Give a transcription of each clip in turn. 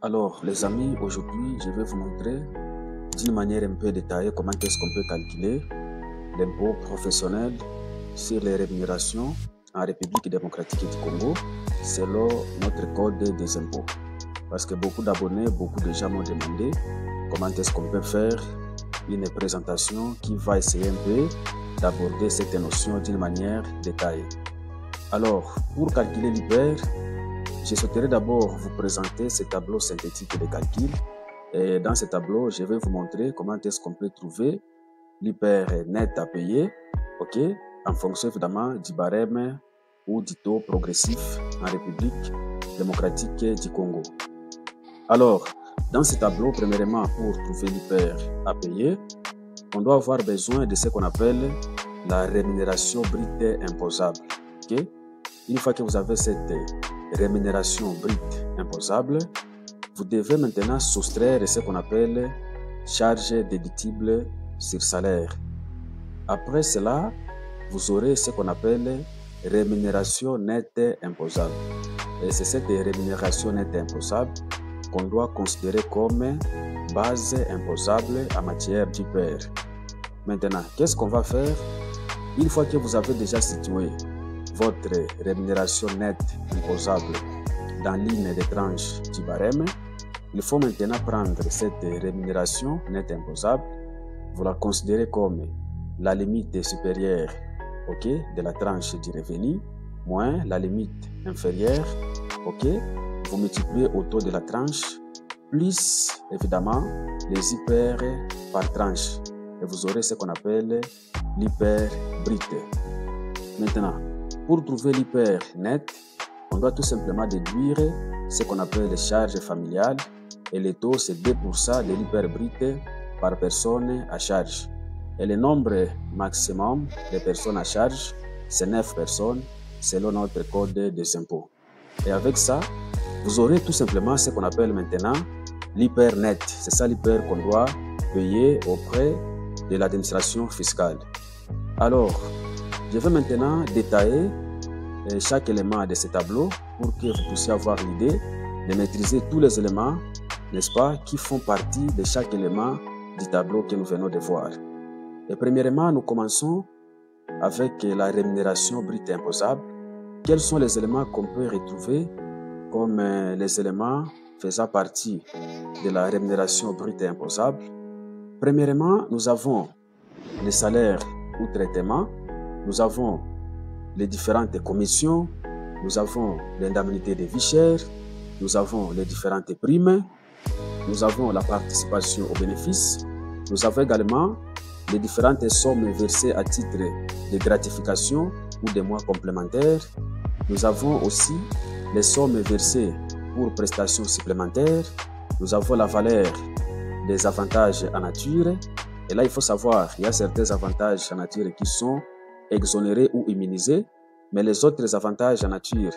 Alors les amis, aujourd'hui je vais vous montrer d'une manière un peu détaillée comment est-ce qu'on peut calculer l'impôt professionnel sur les rémunérations en République démocratique du Congo selon notre code des impôts. Parce que beaucoup d'abonnés, beaucoup de gens m'ont demandé comment est-ce qu'on peut faire une présentation qui va essayer un peu d'aborder cette notion d'une manière détaillée. Alors, pour calculer l'IPER, je souhaiterais d'abord vous présenter ce tableau synthétique de calcul. Et dans ce tableau, je vais vous montrer comment est-ce qu'on peut trouver l'IPER net à payer, en fonction évidemment du barème ou du taux progressif en République démocratique du Congo. Alors, dans ce tableau, premièrement, pour trouver l'IPER à payer, on doit avoir besoin de ce qu'on appelle la rémunération brute imposable. Une fois que vous avez cette rémunération brute imposable, vous devez maintenant soustraire ce qu'on appelle charge déductible sur salaire. Après cela, vous aurez ce qu'on appelle rémunération nette imposable. Et c'est cette rémunération nette imposable qu'on doit considérer comme base imposable en matière d'IPER. Maintenant, qu'est-ce qu'on va faire? Une fois que vous avez déjà situé votre rémunération nette imposable dans l'une des tranches du barème, il faut maintenant prendre cette rémunération nette imposable, vous la considérez comme la limite supérieure de la tranche du revenu, moins la limite inférieure, vous multipliez au taux de la tranche, plus évidemment les IPER par tranche, et vous aurez ce qu'on appelle l'IPER brut. Maintenant, pour trouver l'IPER net, on doit tout simplement déduire ce qu'on appelle les charges familiales, et le taux c'est 2% de l'IPER brut par personne à charge. Et le nombre maximum de personnes à charge, c'est 9 personnes selon notre code des impôts. Et avec ça, vous aurez tout simplement ce qu'on appelle maintenant l'IPER net. C'est ça l'IPER qu'on doit payer auprès de l'administration fiscale. Alors, je vais maintenant détailler chaque élément de ce tableau pour que vous puissiez avoir l'idée de maîtriser tous les éléments, n'est-ce pas, qui font partie de chaque élément du tableau que nous venons de voir. Et premièrement, nous commençons avec la rémunération brute imposable. Quels sont les éléments qu'on peut retrouver comme les éléments faisant partie de la rémunération brute imposable? Premièrement, nous avons les salaires ou traitements, nous avons les différentes commissions, nous avons l'indemnité de vie chère, nous avons les différentes primes, nous avons la participation aux bénéfices, nous avons également les différentes sommes versées à titre de gratification ou de mois complémentaires. Nous avons aussi les sommes versées pour prestations supplémentaires. Nous avons la valeur des avantages en nature. Et là, il faut savoir, il y a certains avantages en nature qui sont exonérés ou immunisés, mais les autres avantages en nature,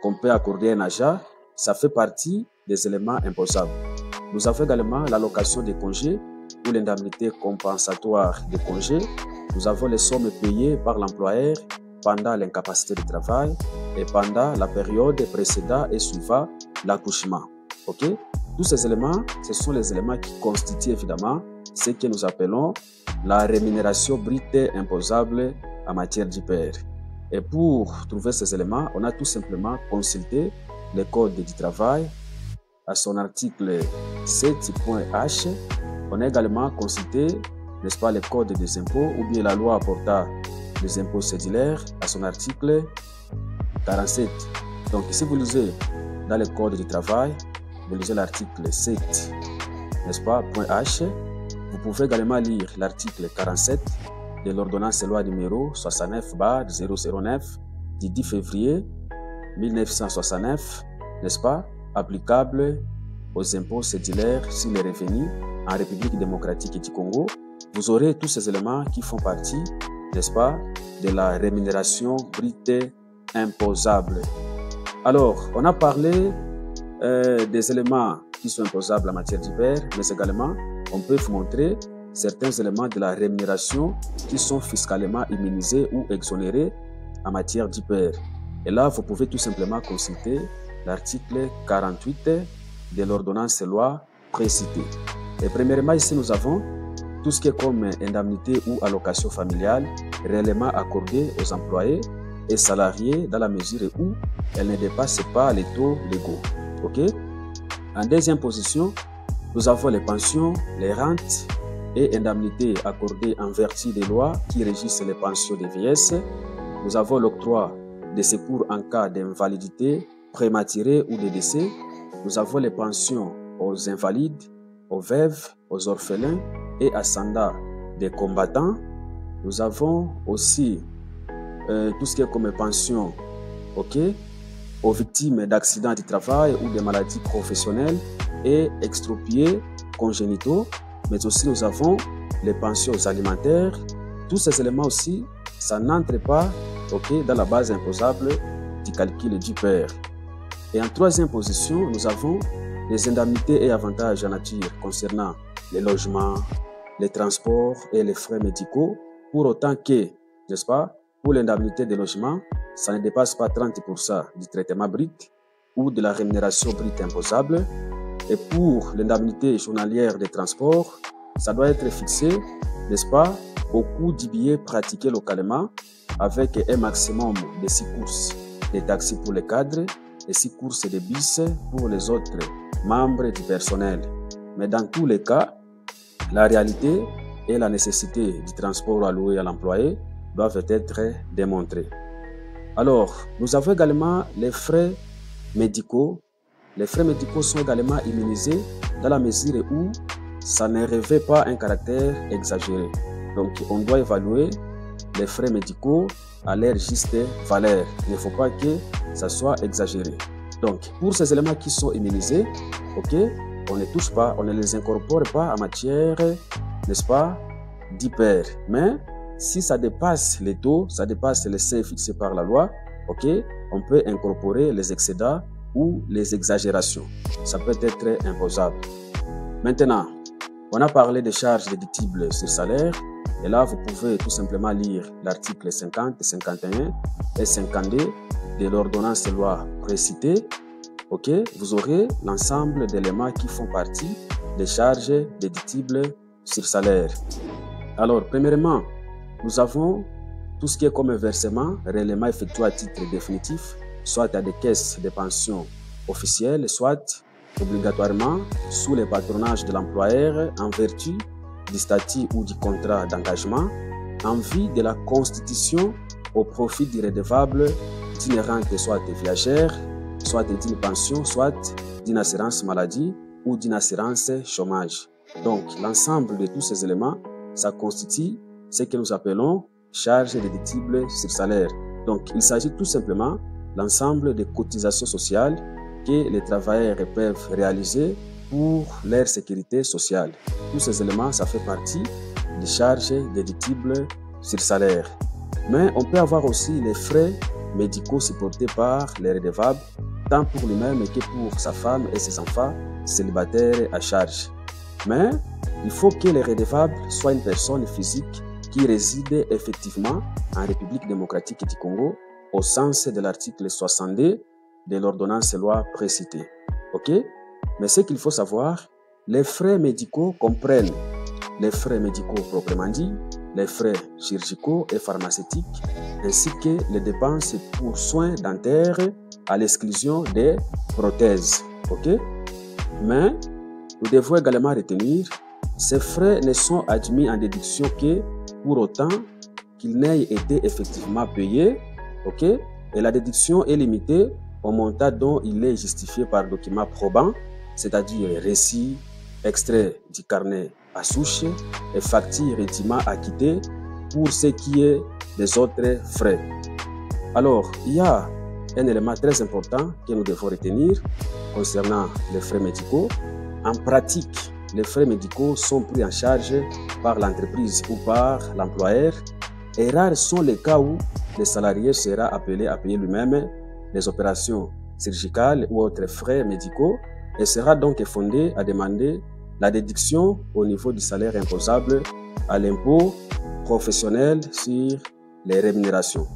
qu'on peut accorder à un agent, ça fait partie des éléments imposables. Nous avons également l'allocation des congés ou l'indemnité compensatoire des congés. Nous avons les sommes payées par l'employeur pendant l'incapacité de travail et pendant la période précédant et suivant l'accouchement. Tous ces éléments, ce sont les éléments qui constituent évidemment ce que nous appelons la rémunération brute imposable en matière d'IPER. Et pour trouver ces éléments, on a tout simplement consulté le Code du travail à son article 7.h. On a également consulté, n'est-ce pas, le Code des impôts ou bien la loi portant les impôts cédulaires à son article 47. Donc, si vous lisez dans le Code du travail, vous lisez l'article 7, n'est-ce pas, .h. Vous pouvez également lire l'article 47 de l'ordonnance loi numéro 69/009 du 10 février 1969, n'est-ce pas, applicable aux impôts cédulaires sur les revenus en République démocratique du Congo. Vous aurez tous ces éléments qui font partie, n'est-ce pas, de la rémunération brute imposable. Alors, on a parlé des éléments qui sont imposables en matière d'IPER, mais également, on peut vous montrer certains éléments de la rémunération qui sont fiscalement immunisés ou exonérés en matière d'hyper. Et là, vous pouvez tout simplement consulter l'article 48 de l'ordonnance loi précitée. Et premièrement, ici, nous avons tout ce qui est comme indemnité ou allocation familiale réellement accordée aux employés et salariés dans la mesure où elle ne dépasse pas les taux légaux. OK? En deuxième position, nous avons les pensions, les rentes et indemnités accordées en vertu des lois qui régissent les pensions de vieillesse. Nous avons l'octroi des secours en cas d'invalidité prématurée ou de décès. Nous avons les pensions aux invalides, aux veuves, aux orphelins et ascendants des combattants. Nous avons aussi tout ce qui est comme pension, OK, aux victimes d'accidents du travail ou de maladies professionnelles et extropiés congénitaux. Mais aussi nous avons les pensions alimentaires. Tous ces éléments aussi, ça n'entre pas, OK, dans la base imposable du calcul du père. Et en troisième position, nous avons les indemnités et avantages en nature concernant les logements, les transports et les frais médicaux, pour autant que, n'est-ce pas, pour l'indemnité de logement, ça ne dépasse pas 30% du traitement brut ou de la rémunération brute imposable. Et pour l'indemnité journalière des transports, ça doit être fixé, n'est-ce pas, au coût du billet pratiqué localement avec un maximum de 6 courses de taxis pour les cadres et 6 courses de bus pour les autres membres du personnel. Mais dans tous les cas, la réalité et la nécessité du transport alloué à l'employé doivent être démontrées. Alors, nous avons également les frais médicaux. Les frais médicaux sont également immunisés dans la mesure où ça ne revêt pas un caractère exagéré. Donc, on doit évaluer les frais médicaux à leur juste valeur. Il ne faut pas que ça soit exagéré. Donc, pour ces éléments qui sont immunisés, OK, on ne touche pas, on ne les incorpore pas en matière, n'est-ce pas, d'hyper. Mais si ça dépasse les taux, ça dépasse les seuils fixés par la loi, OK, on peut incorporer les excédents ou les exagérations. Ça peut être imposable. Maintenant, on a parlé des charges déductibles sur salaire. Et là, vous pouvez tout simplement lire l'article 50, 51 et 52 de l'ordonnance loi précitée. OK, vous aurez l'ensemble d'éléments qui font partie des charges déductibles sur salaire. Alors, premièrement, nous avons tout ce qui est comme versement réellement effectué à titre définitif, soit à des caisses de pension officielles, soit obligatoirement sous le patronage de l'employeur en vertu du statut ou du contrat d'engagement en vue de la constitution au profit du redevable d'une rente soit viagère, soit d'une pension, soit d'une assurance maladie ou d'une assurance chômage. Donc, l'ensemble de tous ces éléments, ça constitue ce que nous appelons charges déductibles sur salaire. Donc, il s'agit tout simplement l'ensemble des cotisations sociales que les travailleurs peuvent réaliser pour leur sécurité sociale. Tous ces éléments, ça fait partie des charges déductibles sur salaire. Mais on peut avoir aussi les frais médicaux supportés par les redevables, tant pour lui-même que pour sa femme et ses enfants célibataires à charge. Mais il faut que les redevables soient une personne physique qui réside effectivement en République démocratique du Congo au sens de l'article 62 de l'ordonnance loi précitée. OK? Mais ce qu'il faut savoir, les frais médicaux comprennent les frais médicaux proprement dit, les frais chirurgicaux et pharmaceutiques, ainsi que les dépenses pour soins dentaires à l'exclusion des prothèses. OK? Mais nous devons également retenir, ces frais ne sont admis en déduction que pour autant qu'ils n'aient été effectivement payés. OK? Et la déduction est limitée au montant dont il est justifié par document probant, c'est-à-dire récit, extrait du carnet à souche et facture intimement acquittée pour ce qui est des autres frais. Alors, il y a un élément très important que nous devons retenir concernant les frais médicaux. En pratique, les frais médicaux sont pris en charge par l'entreprise ou par l'employeur et rares sont les cas où le salarié sera appelé à payer lui-même les opérations chirurgicales ou autres frais médicaux et sera donc fondé à demander la déduction au niveau du salaire imposable à l'impôt professionnel sur les rémunérations.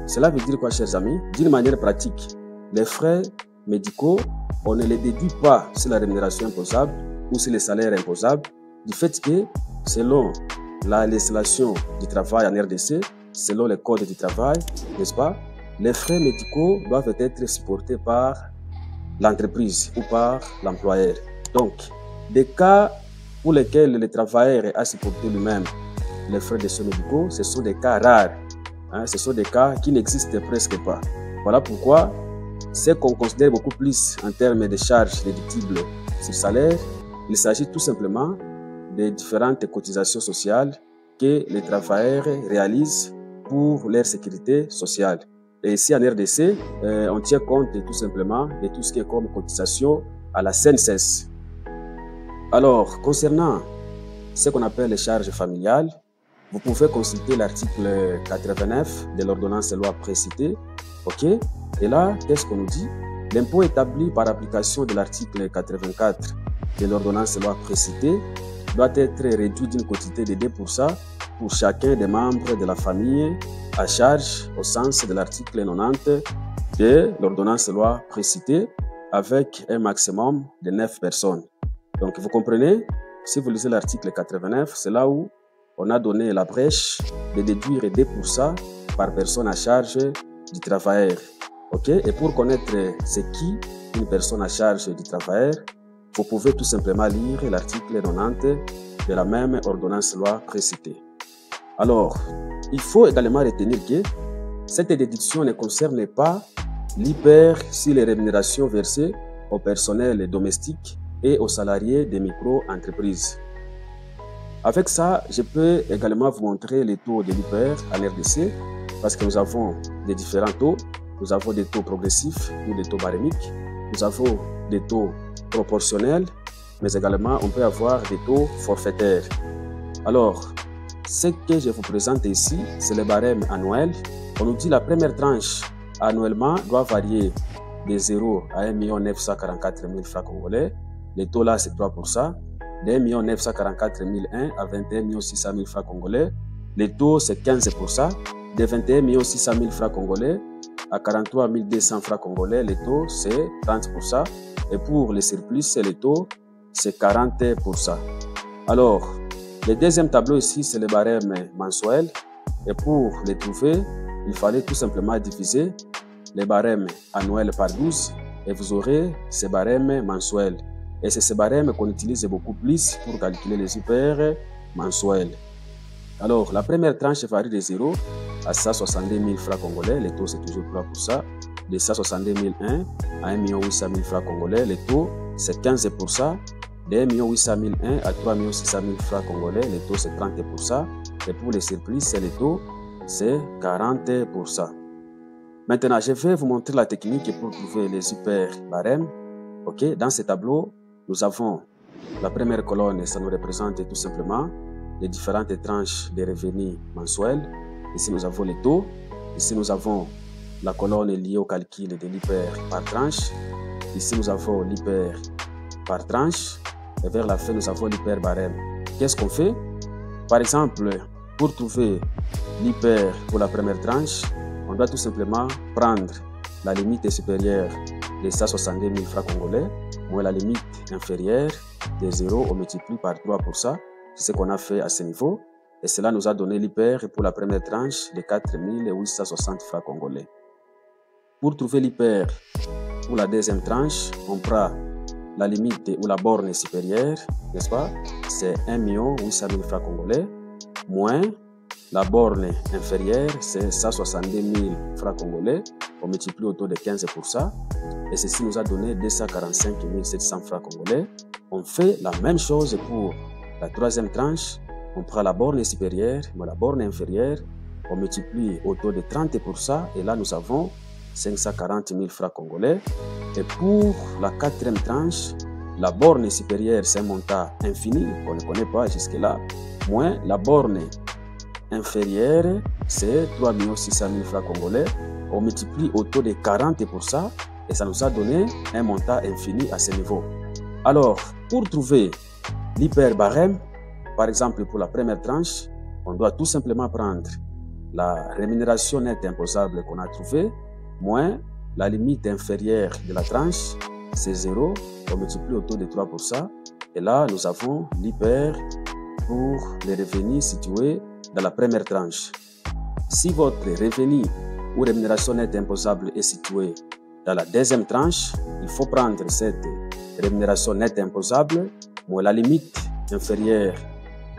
Cela veut dire quoi, chers amis? D'une manière pratique, les frais médicaux, on ne les déduit pas sur la rémunération imposable ou sur les salaires imposables, du fait que, selon la législation du travail en RDC, selon les codes du travail, n'est-ce pas, les frais médicaux doivent être supportés par l'entreprise ou par l'employeur. Donc, des cas pour lesquels le travailleur a supporté lui-même les frais de soins médicaux, ce sont des cas rares. Ce sont des cas qui n'existent presque pas. Voilà pourquoi ce qu'on considère beaucoup plus en termes de charges déductibles sur salaire, il s'agit tout simplement des différentes cotisations sociales que les travailleurs réalisent pour leur sécurité sociale. Et ici en RDC, on tient compte tout simplement de tout ce qui est comme cotisation à la CNSS. Alors, concernant ce qu'on appelle les charges familiales, vous pouvez consulter l'article 89 de l'ordonnance loi précitée. OK? Et là, qu'est-ce qu'on nous dit? L'impôt établi par application de l'article 84 de l'ordonnance loi précitée doit être réduit d'une quotité de 2% pour chacun des membres de la famille à charge au sens de l'article 90 de l'ordonnance loi précitée avec un maximum de 9 personnes. Donc, vous comprenez, si vous lisez l'article 89, c'est là où on a donné la brèche de déduire 2% par personne à charge du travailleur. OK? Et pour connaître c'est qui une personne à charge du travailleur, vous pouvez tout simplement lire l'article 90 de la même ordonnance loi précitée. Alors, il faut également retenir que cette déduction ne concerne pas l'hyper sur les rémunérations versées au personnel domestique et aux salariés des micro-entreprises. Avec ça, je peux également vous montrer les taux de l'hyper en RDC parce que nous avons des différents taux. Nous avons des taux progressifs ou des taux barémiques. Nous avons des taux proportionnels, mais également on peut avoir des taux forfaitaires. Alors, ce que je vous présente ici, c'est le barème annuel. On nous dit la première tranche annuellement doit varier de 0 à 1 944 000 francs congolais. Le taux là, c'est 3%. De 1 944 001 à 21 600 000 francs congolais. Le taux, c'est 15%. De 21 600 000 francs congolais à 43 200 francs congolais, le taux, c'est 30%. Et pour les surplus, le taux, c'est 40%. Alors, le deuxième tableau ici, c'est le barème mensuel. Et pour les trouver, il fallait tout simplement diviser les barèmes annuels par 12 et vous aurez ces barèmes mensuels. Et c'est ces barèmes qu'on utilise beaucoup plus pour calculer les hyper mensuels. Alors, la première tranche varie de 0 à 162 000 francs congolais, le taux c'est toujours 3%. De 162 001 à 1 800 000 francs congolais, le taux c'est 15%. De 1 800 001 à 3 600 000 francs congolais, le taux c'est 30%. Et pour les surplus, le taux c'est 40%. Maintenant, je vais vous montrer la technique pour trouver les hyper barèmes. OK, dans ce tableau, nous avons la première colonne, ça nous représente tout simplement les différentes tranches des revenus mensuels. Ici, nous avons les taux. Ici, nous avons la colonne liée au calcul de l'hyper par tranche. Ici, nous avons l'hyper par tranche. Et vers la fin, nous avons l'hyper barème. Qu'est-ce qu'on fait? Par exemple, pour trouver l'hyper pour la première tranche, on doit tout simplement prendre la limite supérieure de 162 000 francs congolais, moins la limite inférieure de 0, on multiplie par 3%. C'est ce qu'on a fait à ce niveau. Et cela nous a donné l'hyper pour la première tranche de 4 860 francs congolais. Pour trouver l'hyper pour la deuxième tranche, on prend la limite ou la borne supérieure, n'est-ce pas? C'est 1 800 000 francs congolais, moins la borne inférieure, c'est 162 000 francs congolais. On multiplie autour de 15%. Et ceci nous a donné 245 700 francs congolais. On fait la même chose pour la troisième tranche. On prend la borne supérieure, mais la borne inférieure, on multiplie autour de 30%. Et là, nous avons 540 000 francs congolais. Et pour la quatrième tranche, la borne supérieure, c'est un montant infini, qu'on ne connaît pas jusque-là, moins la borne inférieure, c'est 3 600 000 francs congolais. On multiplie autour de 40% et ça nous a donné un montant infini à ce niveau. Alors, pour trouver l'hyper barème, par exemple pour la première tranche, on doit tout simplement prendre la rémunération nette imposable qu'on a trouvée, moins la limite inférieure de la tranche, c'est 0, on multiplie autour de 3%, et là, nous avons l'hyper pour les revenus situés dans la première tranche. Si votre revenu ou rémunération nette imposable est située dans la deuxième tranche, il faut prendre cette rémunération nette imposable moins la limite inférieure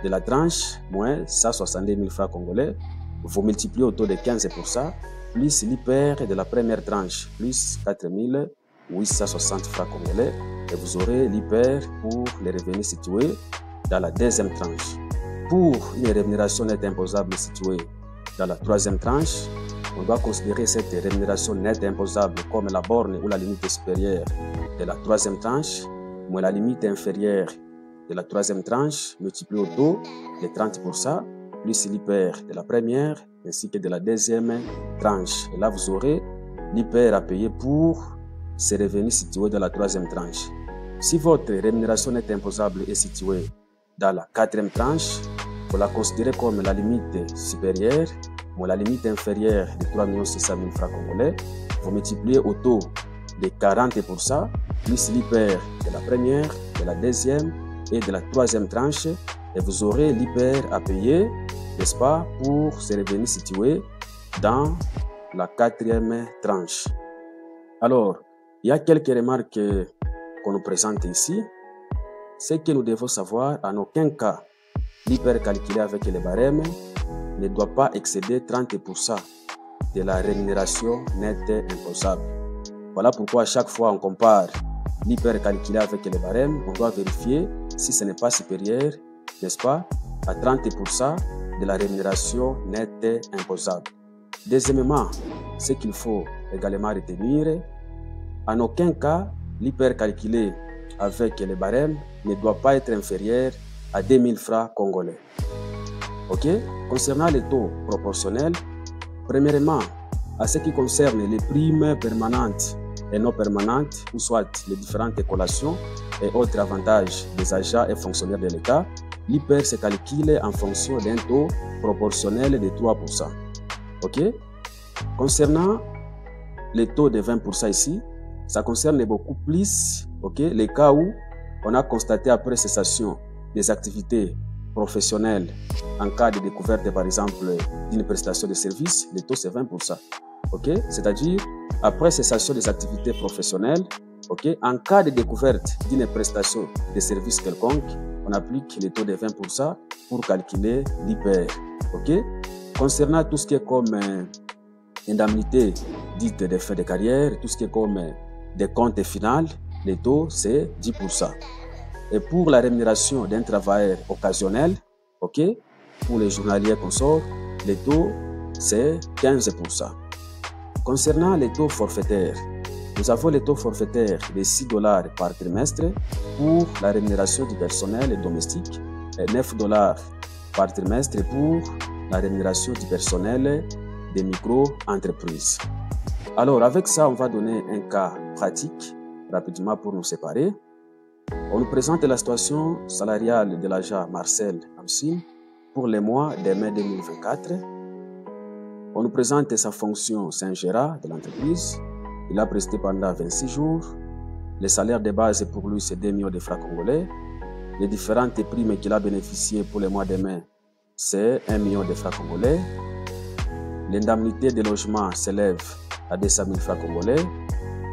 de la tranche, moins 162 000 francs congolais, vous multipliez autour de 15%, plus l'hyper de la première tranche, plus 4 860 francs congolais, et vous aurez l'hyper pour les revenus situés dans la deuxième tranche. Pour une rémunération nette imposable située dans la troisième tranche, on doit considérer cette rémunération nette imposable comme la borne ou la limite supérieure de la troisième tranche, moins la limite inférieure de la troisième tranche, multiplié au taux de 30%, plus l'hyper de la première ainsi que de la deuxième tranche. Et là, vous aurez l'hyper à payer pour ces revenus situés dans la troisième tranche. Si votre rémunération nette imposable est située dans la quatrième tranche, vous la considérez comme la limite supérieure moins la limite inférieure de 3 600 000 francs congolais. Vous multipliez au taux de 40%, plus l'hyper de la première, de la deuxième et de la troisième tranche, et vous aurez l'hyper à payer, n'est-ce pas, pour ces revenus situés dans la quatrième tranche. Alors, il y a quelques remarques qu'on nous présente ici. Ce que nous devons savoir, en aucun cas, l'hyper calculé avec les barèmes ne doit pas excéder 30% de la rémunération nette imposable. Voilà pourquoi à chaque fois on compare l'hyper calculé avec les barèmes, on doit vérifier si ce n'est pas supérieur, n'est-ce pas, à 30% de la rémunération nette imposable. Deuxièmement, ce qu'il faut également retenir, en aucun cas, l'hyper calculé avec les barèmes ne doit pas être inférieur à 2000 francs congolais. Ok? Concernant les taux proportionnels, premièrement, à ce qui concerne les primes permanentes et non permanentes, ou soit les différentes collations et autres avantages des agents et fonctionnaires de l'État, l'hyper se calcule en fonction d'un taux proportionnel de 3%. Ok? Concernant les taux de 20% ici, ça concerne beaucoup plus les cas où on a constaté après cessation des activités professionnelles en cas de découverte, par exemple, d'une prestation de service, le taux c'est 20%. C'est-à-dire, après cessation des activités professionnelles, en cas de découverte d'une prestation de service quelconque, on applique le taux de 20% pour calculer l'hyper. Concernant tout ce qui est comme indemnité dite de fin de carrière, tout ce qui est comme des comptes finales, le taux c'est 10%. Et pour la rémunération d'un travailleur occasionnel, pour les journaliers consorts, le taux c'est 15%. Concernant les taux forfaitaires, nous avons les taux forfaitaires de $6 par trimestre pour la rémunération du personnel domestique et $9 par trimestre pour la rémunération du personnel des micro-entreprises. Alors, avec ça, on va donner un cas pratique rapidement pour nous séparer. On nous présente la situation salariale de l'agent Marcel Amsine pour les mois de mai 2024. On nous présente sa fonction, c'est un gérant de l'entreprise. Il a presté pendant 26 jours. Le salaire de base pour lui, c'est 2 millions de francs congolais. Les différentes primes qu'il a bénéficiées pour le mois de mai, c'est 1 million de francs congolais. L'indemnité de logement s'élève à 200 000 francs congolais.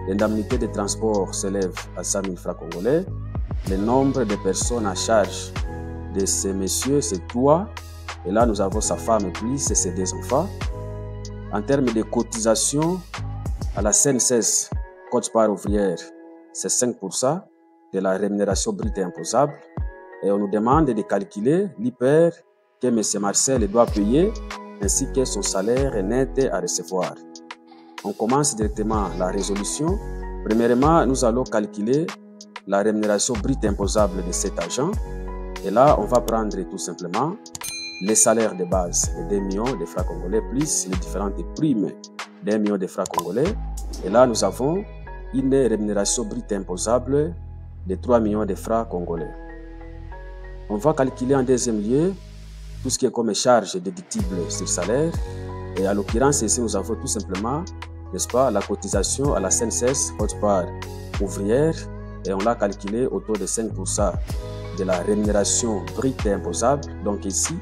L'indemnité de transport s'élève à 100 000 francs congolais. Le nombre de personnes à charge de ces messieurs, c'est 3. Et là, nous avons sa femme plus ses 2 enfants. En termes de cotisation, à la CNSS, quote-part ouvrière, c'est 5% de la rémunération brute imposable. Et on nous demande de calculer l'hyper que M. Marcel doit payer ainsi que son salaire net à recevoir. On commence directement la résolution. Premièrement, nous allons calculer la rémunération brute imposable de cet agent. Et là, on va prendre tout simplement les salaires de base de 2 millions de francs congolais plus les différentes primes d'1 million de francs congolais. Et là, nous avons une rémunération brute imposable de 3 millions de francs congolais. On va calculer en deuxième lieu tout ce qui est comme charge déductible sur salaire. Et à l'occurrence, ici, nous avons tout simplement, n'est-ce pas, la cotisation à la CNSS, quote part ouvrière, et on l'a calculé autour de 5% de la rémunération brute et imposable. Donc ici,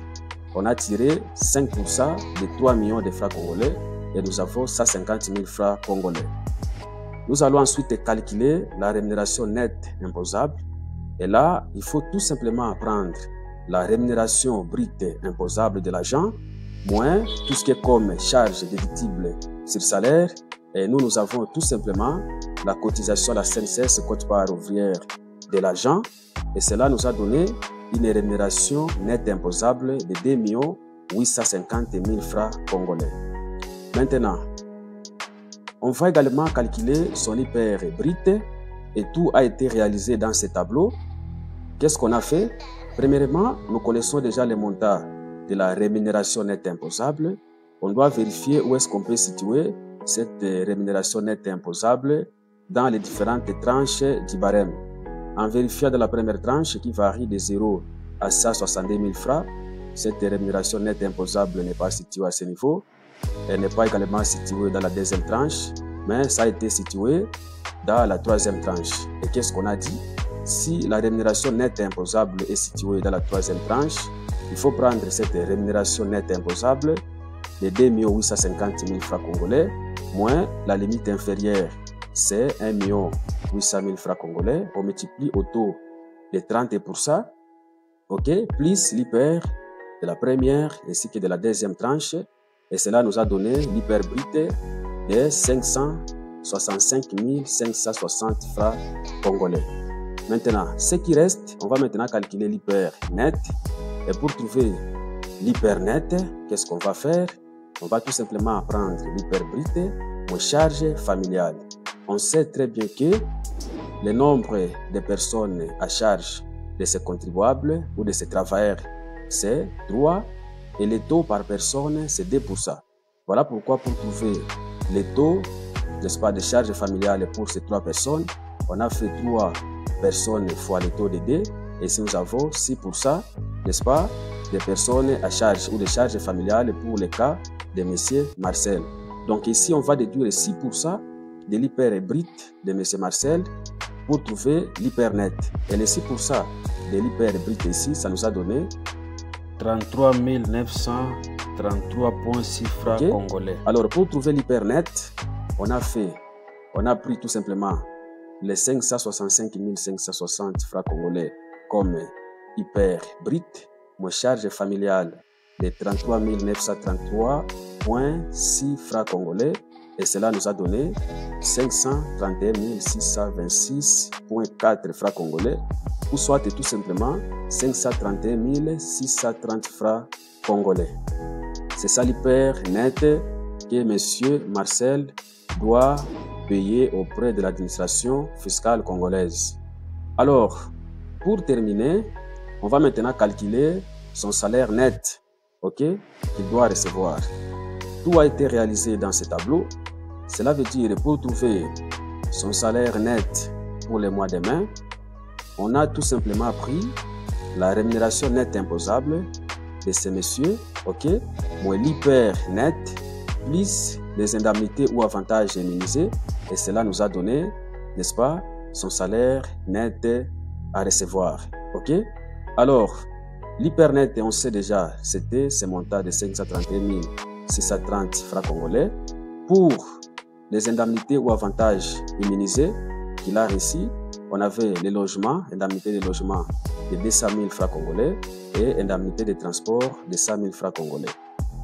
on a tiré 5% de 3 millions de francs congolais et nous avons 150 000 francs congolais. Nous allons ensuite calculer la rémunération nette imposable. Et là, il faut tout simplement prendre la rémunération brute imposable de l'agent, moins tout ce qui est comme charge déductible sur salaire. Et nous avons tout simplement la cotisation à la CNSS, quote-part ouvrière de l'agent. Et cela nous a donné une rémunération nette imposable de 2 850 000 francs congolais. Maintenant, on va également calculer son hyper brut et tout a été réalisé dans ce tableau. Qu'est-ce qu'on a fait? Premièrement, nous connaissons déjà les montants de la rémunération nette imposable. On doit vérifier où est-ce qu'on peut situer cette rémunération nette imposable dans les différentes tranches du barème. En vérifiant de la première tranche qui varie de 0 à 162 000 francs, cette rémunération nette imposable n'est pas située à ce niveau. Elle n'est pas également située dans la deuxième tranche, mais ça a été situé dans la troisième tranche. Et qu'est-ce qu'on a dit? Si la rémunération nette imposable est située dans la troisième tranche, il faut prendre cette rémunération nette imposable de 2 850 000 francs congolais, moins la limite inférieure, c'est 1 800 000 francs congolais. On multiplie au taux de 30%, ok, plus l'hyper de la première ainsi que de la deuxième tranche. Et cela nous a donné l'hyper brut de 565 560 francs congolais. Maintenant, ce qui reste, on va maintenant calculer l'hyper net. Et pour trouver l'hyper net, qu'est-ce qu'on va faire? On va tout simplement prendre l'hyper brut aux charges familiales. On sait très bien que le nombre de personnes à charge de ces contribuables ou de ces travailleurs, c'est 3 et le taux par personne, c'est 2%. Voilà pourquoi pour trouver le taux, n'est-ce pas, de charges familiales pour ces 3 personnes, on a fait 3 personnes fois le taux de 2 et ici nous avons 6%, n'est-ce pas, des personnes à charge ou de charges familiales pour le cas de M. Marcel. Donc ici, on va déduire 6% de l'hyper brut de M. Marcel pour trouver l'hyper net. Et les 6% de l'hyper brut ici, ça nous a donné 33 933,6 francs congolais. Alors pour trouver l'hyper net, on a pris tout simplement les 565 560 francs congolais comme hyper brut, moins charge familiale de 33 933,6 francs congolais. Et cela nous a donné 531 626,4 francs congolais, ou soit tout simplement 531 630 francs congolais. C'est ça l'hyper net que M. Marcel doit payer auprès de l'administration fiscale congolaise. Alors, pour terminer, on va maintenant calculer son salaire net, ok, qu'il doit recevoir. Tout a été réalisé dans ce tableau. Cela veut dire pour trouver son salaire net pour le mois de mai, on a tout simplement pris la rémunération nette imposable de ces messieurs, ok, moins l'hyper net, plus les indemnités ou avantages immunisés, et cela nous a donné, n'est-ce pas, son salaire net à recevoir, ok. Alors, l'hyper net, on sait déjà, c'était ce montant de 531 630 francs congolais. Pour les indemnités ou avantages immunisés qu'il a reçus, on avait les logements, indemnité de logement de 200 000 francs congolais et indemnité de transport de 100 000 francs congolais.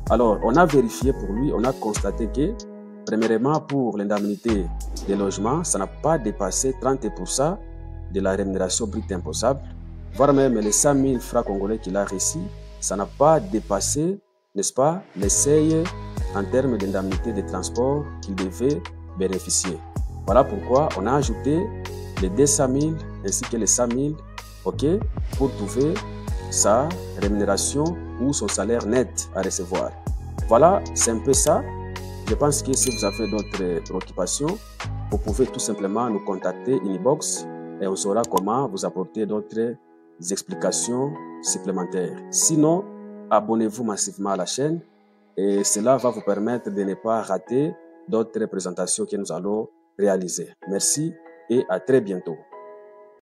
Alors, on a vérifié pour lui, on a constaté que, premièrement, pour l'indemnité de logement, ça n'a pas dépassé 30% de la rémunération brute imposable, voire même les 100 000 francs congolais qu'il a reçus, ça n'a pas dépassé, n'est-ce pas, les seuils en termes d'indemnité de transport qu'il devait bénéficier. Voilà pourquoi on a ajouté les 200 000 ainsi que les 100 000, ok, pour trouver sa rémunération ou son salaire net à recevoir. Voilà, c'est un peu ça. Je pense que si vous avez d'autres préoccupations, vous pouvez tout simplement nous contacter inbox et on saura comment vous apporter d'autres explications supplémentaires. Sinon, abonnez-vous massivement à la chaîne et cela va vous permettre de ne pas rater d'autres présentations que nous allons réaliser. Merci et à très bientôt.